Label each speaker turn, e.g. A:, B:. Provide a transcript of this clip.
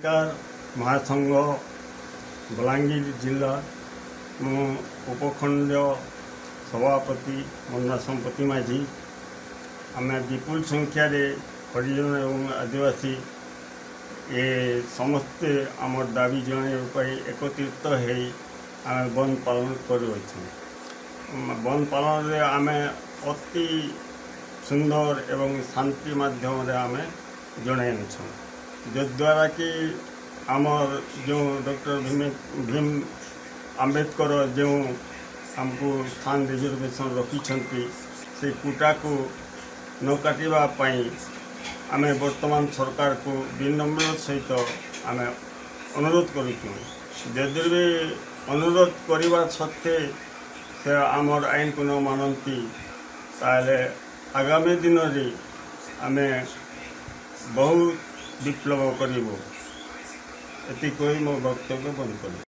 A: अधिकार महासंघ बलांगीर जिला मु उपखंड सभापति मन्ना संपत्ति माझी आम विपुल संख्यार हरिजन एवं आदिवासी ये समस्ते आम दाबी जन एकत्रित हो आम बंद पालन कर बंद पालन रे आम अति सुंदर एवं शांति माध्यम आम जन जद्वारा कि आमर जो डॉक्टर भीम आंबेडकर जो आमको स्थान रिजर्वेशन रखिंट से कोटा को न काटापी आम वर्तमान सरकार को विनम्र सहित आम अनुरोध करुँ जदि भी अनुरोध करने सत्वे से आमर आईन को न मानती ताले आगामी दिन में आम बहुत विप्लव करूँ एति कही मो वक्तव्य बंद कर।